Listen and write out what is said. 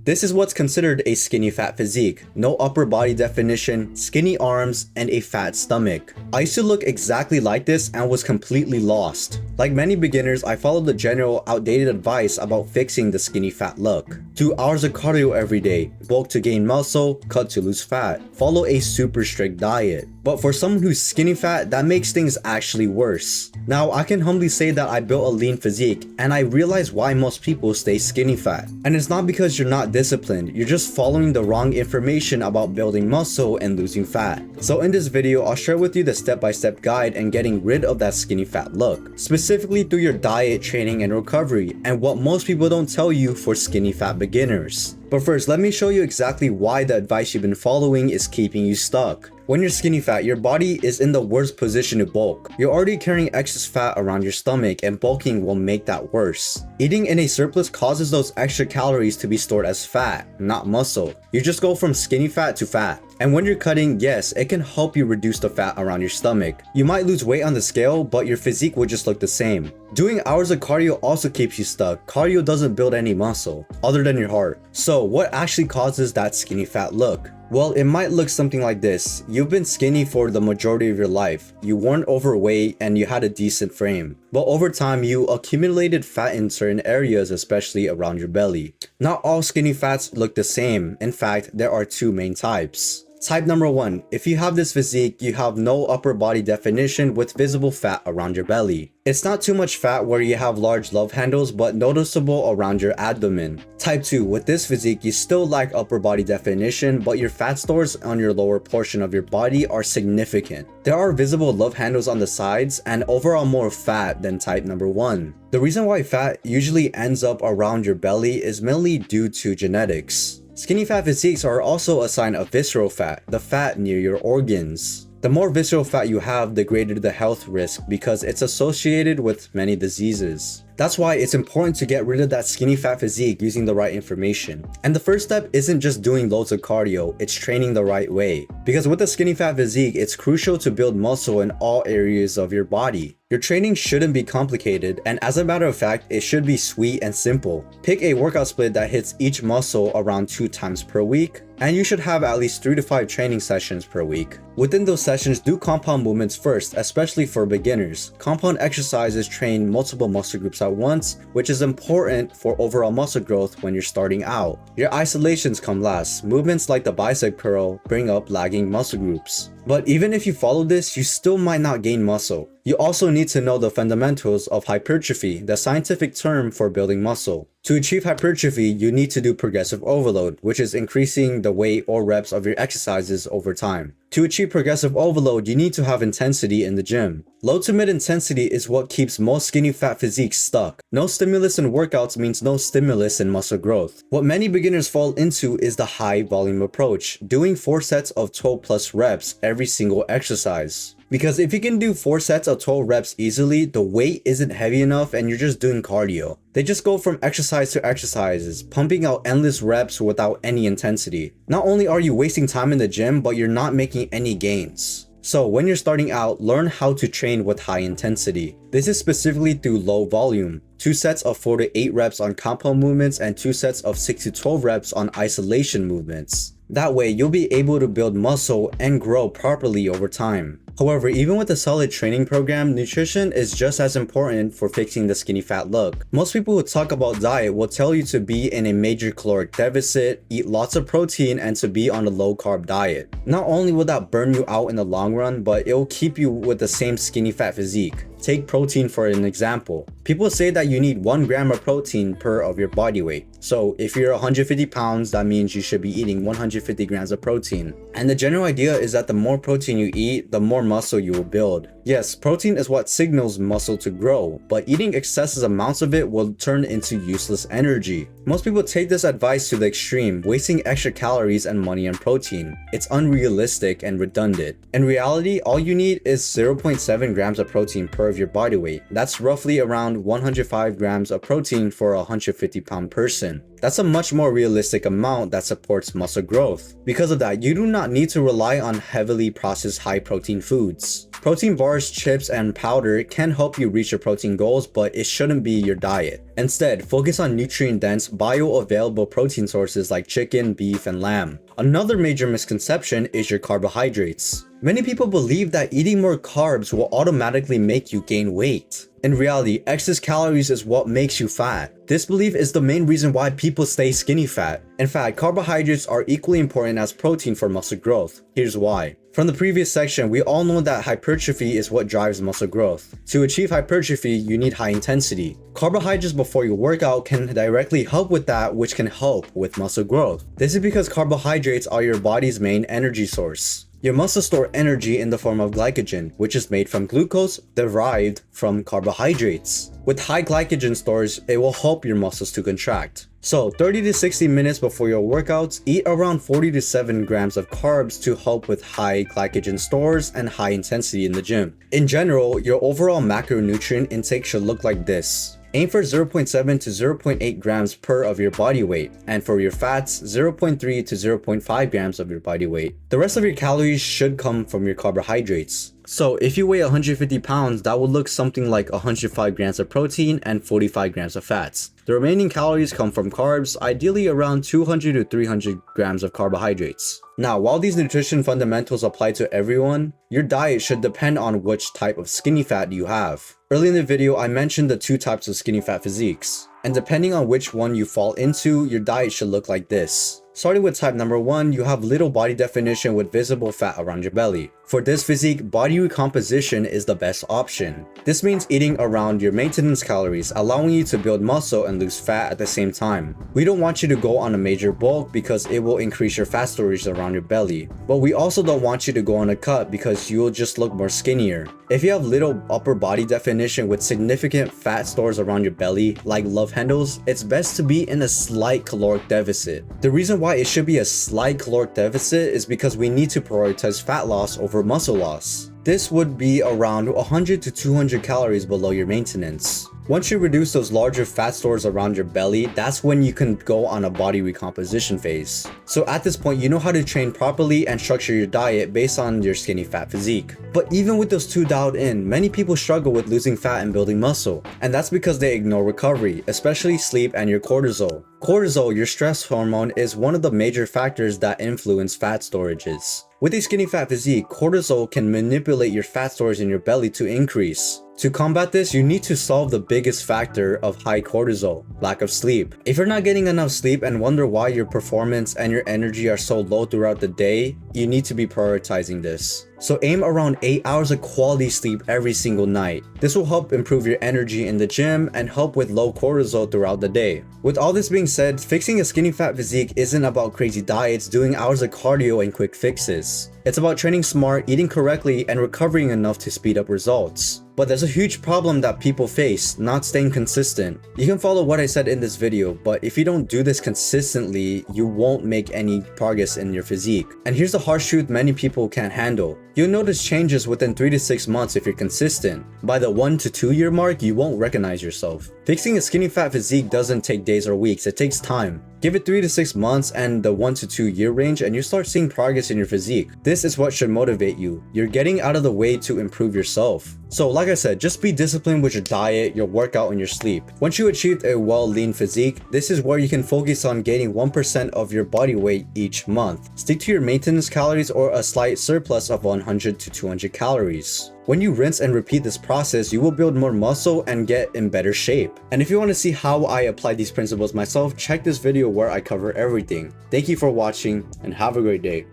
This is what's considered a skinny fat physique. No upper body definition, skinny arms, and a fat stomach. I used to look exactly like this and was completely lost. Like many beginners, I followed the general outdated advice about fixing the skinny fat look. Do hours of cardio every day, bulk to gain muscle, cut to lose fat. Follow a super strict diet. But for someone who's skinny fat, that makes things actually worse. Now, I can humbly say that I built a lean physique, and I realize why most people stay skinny fat. And it's not because you're not disciplined, you're just following the wrong information about building muscle and losing fat. So in this video, I'll share with you the step-by-step guide in getting rid of that skinny fat look, specifically through your diet, training, and recovery, and what most people don't tell you for skinny fat beginners. But first, let me show you exactly why the advice you've been following is keeping you stuck. When you're skinny fat, your body is in the worst position to bulk. You're already carrying excess fat around your stomach, and bulking will make that worse. Eating in a surplus causes those extra calories to be stored as fat, not muscle. You just go from skinny fat to fat. And when you're cutting, yes, it can help you reduce the fat around your stomach. You might lose weight on the scale, but your physique will just look the same. Doing hours of cardio also keeps you stuck. Cardio doesn't build any muscle, other than your heart. So what actually causes that skinny fat look? Well, it might look something like this. You've been skinny for the majority of your life. You weren't overweight and you had a decent frame. But over time, you accumulated fat in certain areas, especially around your belly. Not all skinny fats look the same. In fact, there are two main types. Type number 1. If you have this physique, you have no upper body definition with visible fat around your belly. It's not too much fat where you have large love handles, but noticeable around your abdomen. Type 2. With this physique, you still lack upper body definition, but your fat stores on your lower portion of your body are significant. There are visible love handles on the sides and overall more fat than type number 1. The reason why fat usually ends up around your belly is mainly due to genetics. Skinny fat physiques are also a sign of visceral fat, the fat near your organs. The more visceral fat you have, the greater the health risk because it's associated with many diseases. That's why it's important to get rid of that skinny fat physique using the right information. And the first step isn't just doing loads of cardio, it's training the right way. Because with a skinny fat physique, it's crucial to build muscle in all areas of your body. Your training shouldn't be complicated, and as a matter of fact, it should be sweet and simple. Pick a workout split that hits each muscle around 2 times per week, and you should have at least 3 to 5 training sessions per week. Within those sessions, do compound movements first, especially for beginners. Compound exercises train multiple muscle groups at once, which is important for overall muscle growth when you're starting out. Your isolations come last. Movements like the bicep curl bring up lagging muscle groups. But even if you follow this, you still might not gain muscle. You also need to know the fundamentals of hypertrophy, the scientific term for building muscle. To achieve hypertrophy, you need to do progressive overload, which is increasing the weight or reps of your exercises over time. To achieve progressive overload, you need to have intensity in the gym. Low to mid intensity is what keeps most skinny fat physiques stuck. No stimulus in workouts means no stimulus in muscle growth. What many beginners fall into is the high volume approach, doing 4 sets of 12 plus reps every single exercise. Because if you can do 4 sets of 12 reps easily, the weight isn't heavy enough and you're just doing cardio. They just go from exercise to exercises, pumping out endless reps without any intensity. Not only are you wasting time in the gym, but you're not making any gains. So when you're starting out, learn how to train with high intensity. This is specifically through low volume. 2 sets of 4 to 8 reps on compound movements and 2 sets of 6 to 12 reps on isolation movements. That way, you'll be able to build muscle and grow properly over time. However, even with a solid training program, nutrition is just as important for fixing the skinny fat look. Most people who talk about diet will tell you to be in a major caloric deficit, eat lots of protein, and to be on a low carb diet. Not only will that burn you out in the long run, but it will keep you with the same skinny fat physique. Take protein for an example. People say that you need 1 gram of protein per of your body weight. So if you're 150 pounds, that means you should be eating 150 grams of protein. And the general idea is that the more protein you eat, the more muscle you will build. Yes, protein is what signals muscle to grow, but eating excessive amounts of it will turn into useless energy. Most people take this advice to the extreme, wasting extra calories and money on protein. It's unrealistic and redundant. In reality, all you need is 0.7 grams of protein per of your body weight. That's roughly around 105 grams of protein for a 150-pound person. That's a much more realistic amount that supports muscle growth. Because of that, you do not need to rely on heavily processed high protein foods. Protein bars, chips, and powder can help you reach your protein goals, but it shouldn't be your diet. Instead, focus on nutrient-dense, bioavailable protein sources like chicken, beef, and lamb. Another major misconception is your carbohydrates. Many people believe that eating more carbs will automatically make you gain weight. In reality, excess calories is what makes you fat. This belief is the main reason why people stay skinny fat. In fact, carbohydrates are equally important as protein for muscle growth. Here's why. From the previous section, we all know that hypertrophy is what drives muscle growth. To achieve hypertrophy, you need high intensity. Carbohydrates before your workout can directly help with that, which can help with muscle growth. This is because carbohydrates are your body's main energy source. Your muscles store energy in the form of glycogen, which is made from glucose derived from carbohydrates. With high glycogen stores, it will help your muscles to contract. So 30 to 60 minutes before your workouts, eat around 40 to 7 grams of carbs to help with high glycogen stores and high intensity in the gym. In general, your overall macronutrient intake should look like this. Aim for 0.7 to 0.8 grams per of your body weight, and for your fats, 0.3 to 0.5 grams of your body weight. The rest of your calories should come from your carbohydrates. So if you weigh 150 pounds, that would look something like 105 grams of protein and 45 grams of fats. The remaining calories come from carbs, ideally around 200 to 300 grams of carbohydrates. Now, while these nutrition fundamentals apply to everyone, your diet should depend on which type of skinny fat you have. Early in the video, I mentioned the two types of skinny fat physiques, and depending on which one you fall into, your diet should look like this. Starting with type number 1, you have little body definition with visible fat around your belly. For this physique, body recomposition is the best option. This means eating around your maintenance calories, allowing you to build muscle and lose fat at the same time. We don't want you to go on a major bulk because it will increase your fat storage around your belly. But we also don't want you to go on a cut because you will just look more skinnier. If you have little upper body definition with significant fat stores around your belly, like love handles, it's best to be in a slight caloric deficit. The reason why it should be a slight caloric deficit is because we need to prioritize fat loss over muscle loss. This would be around 100 to 200 calories below your maintenance. Once you reduce those larger fat stores around your belly, that's when you can go on a body recomposition phase. So at this point, you know how to train properly and structure your diet based on your skinny fat physique. But even with those two dialed in, many people struggle with losing fat and building muscle. And that's because they ignore recovery, especially sleep and your cortisol. Cortisol, your stress hormone, is one of the major factors that influence fat storages. With a skinny fat physique, cortisol can manipulate your fat stores in your belly to increase. To combat this, you need to solve the biggest factor of high cortisol, lack of sleep. If you're not getting enough sleep and wonder why your performance and your energy are so low throughout the day, you need to be prioritizing this. So aim around 8 hours of quality sleep every single night. This will help improve your energy in the gym and help with low cortisol throughout the day. With all this being said, fixing a skinny fat physique isn't about crazy diets, doing hours of cardio and quick fixes. It's about training smart, eating correctly, and recovering enough to speed up results. But there's a huge problem that people face, not staying consistent. You can follow what I said in this video, but if you don't do this consistently, you won't make any progress in your physique. And here's the harsh truth many people can't handle. You'll notice changes within 3 to 6 months if you're consistent. By the 1 to 2 year mark, you won't recognize yourself. Fixing a skinny fat physique doesn't take days or weeks, it takes time. Give it 3 to 6 months and the 1 to 2 year range and you start seeing progress in your physique. This is what should motivate you. You're getting out of the way to improve yourself. So like I said, just be disciplined with your diet, your workout, and your sleep. Once you achieved a lean physique, this is where you can focus on gaining 1% of your body weight each month. Stick to your maintenance calories or a slight surplus of 100 to 200 calories. When you rinse and repeat this process, you will build more muscle and get in better shape. And if you want to see how I apply these principles myself, check this video where I cover everything. Thank you for watching and have a great day.